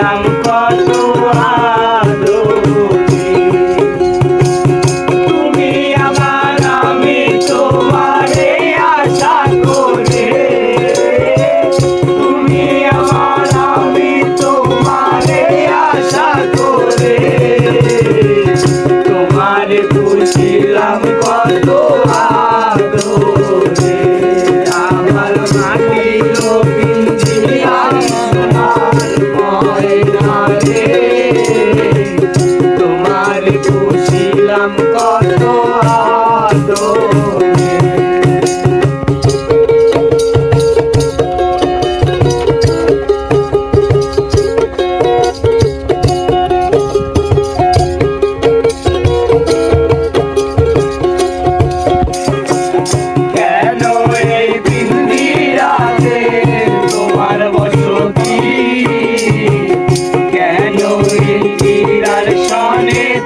পুষিলাম কত আদরে। তুমি আমার আমি তোমারে আশা করে, তুমি আমার আমি তোমারে আশা করে, তোমারে পুষিলাম কত আদরে। আমার মাটির পিঞ্জিরায় সোনার ময়না রে, তোমারে পুষিলাম কত আদরে।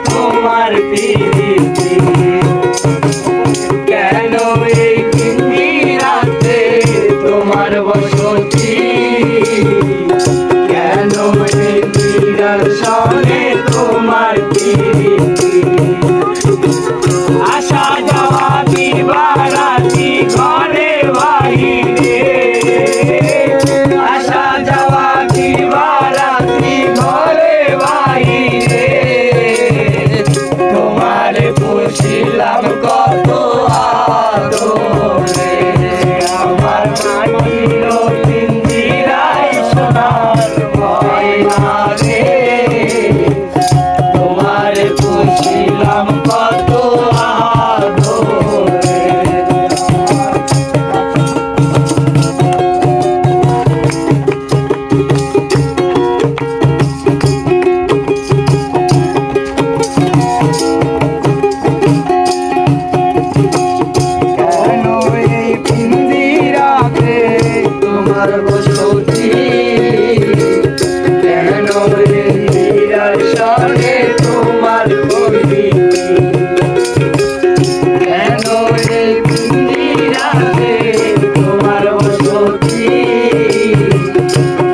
তোমার প্রীতি কেন এই পিঞ্জিরাতে তোমার বসতি, কেন এই পিঞ্জিরার সনে তোমার প্রীতি। আসা যাওয়া দিবারাতি ঘরে বাহিরে, আসা যাওয়া দিবারাতি ঘরে বাহিরে, তোমারে পুষিলাম কত আদরে। আমার মাটির পিঞ্জিরায় সোনার ময়না রে, তোমারে পুষিলাম কত আদরে। তোমার বসতি কেন পিঞ্জিরার সনে তোমার প্রীতি, কেন এই পিঞ্জিরাতে তোমার বসতি,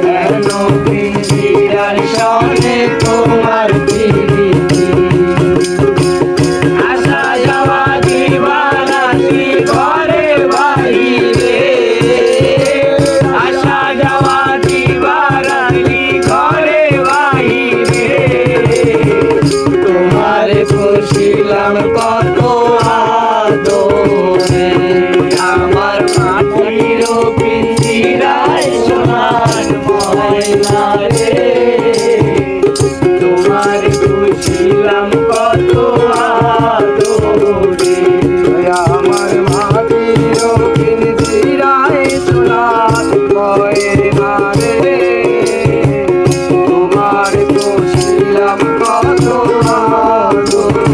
কেন পিঞ্জিরার সনে তোমার প্রীতি। আসা যাওয়া দিবারাতি ঘরে বাহিরে, আসা যাওয়া দিবারাতি ঘরে বাহিরে, তোমারে পুষিলাম কত আদরে। আমার মাটির পিঞ্জিরায় সোনার ময়না রে, তোমারে পুষিলাম কত আদরে। আমার মাটির পিঞ্জিরায় সোনার ময়না রে, তোমারে পুষিলাম কত আদরে।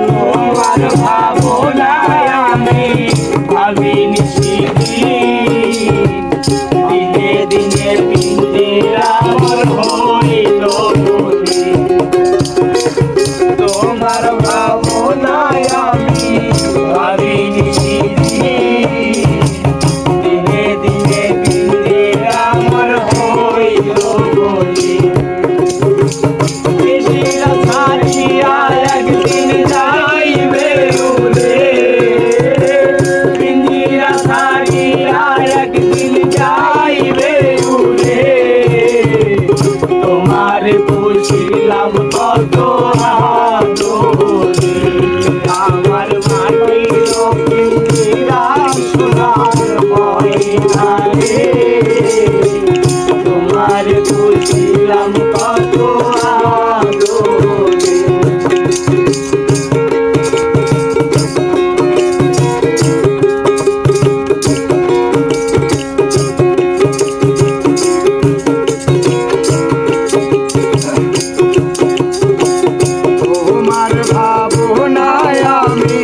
তোমার ভাবনায় আমি ভাবিনি দিনে দিনে পিঞ্জিরা আমার হইল বলি। তোমার ভাবনায় আমি ভাবিনি দিনে দিনে পিঞ্জিরা আমার হইল বলি। পিঞ্জিরা ছাড়িয়া একদিন যাইবে উড়ে, পিঞ্জিরা ছাড়িয়া একদিন যাইবে উড়ে, তোমারে পুষিলাম কত আদরে। আমার মাটির পিঞ্জিরায় সোনার ময়না রে, তোমারে পুষিলাম কত আদরে। তোমার ভাবনায় আমি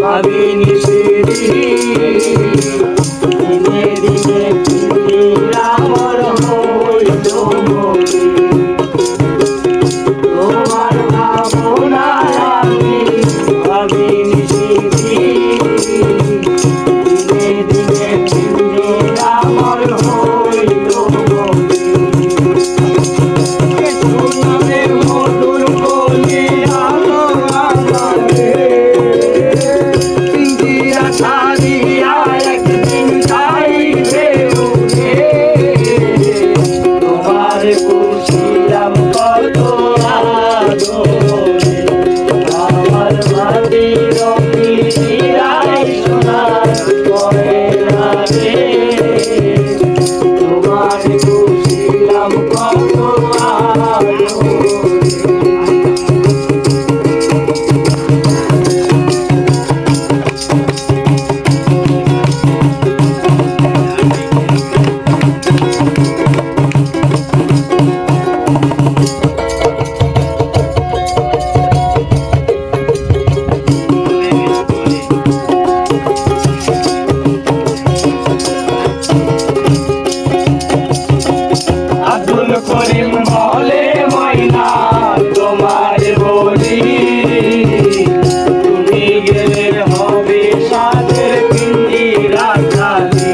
ভাবিনি দিনে দিনে পিঞ্জিরা আমার হইল মরি তোমার ভাবনায় আমি ভাবি নিশিথি দিনে দিনে দিন আমার হইল মরি নামে মধুর বলিয়া আমারে পিঞ্জিরা ছাড়িয়া একদিন যাইবে উড়ে তোমার খুশিলাম কত আদরে আমার মাটির পিঞ্জিরায় সোনার ময়না রে তোমার খুশিলাম কত আদরে আব্দুল করিম বলে ময়না তোমার বলি তুমি গেলে হবে সাদের পিঞ্জিরা খালি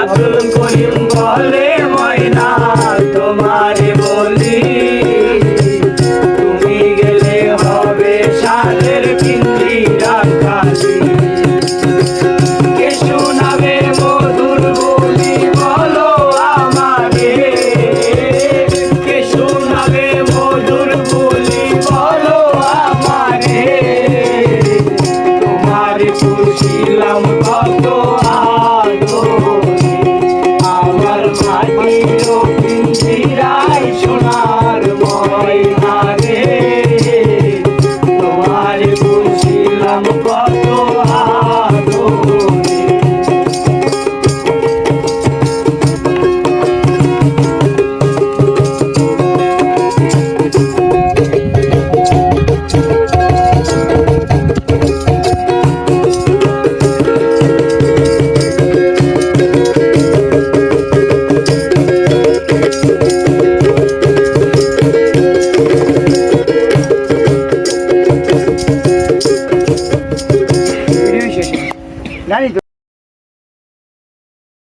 আব্দুল করিম বলে ময়না তোমার বলি তুমি গেলে হবে সাদের পিঞ্জিরা খালি কে শোনাবে মধুর বলি বলো আমারে কে শোনাবে মধুর বলি বলো আমারে তোমার খুশিলাম কত আদরে আমার মাটির পিঞ্জিরায় সোনার ময়না রে তোমার খুশিলাম কত আদরে জানি তো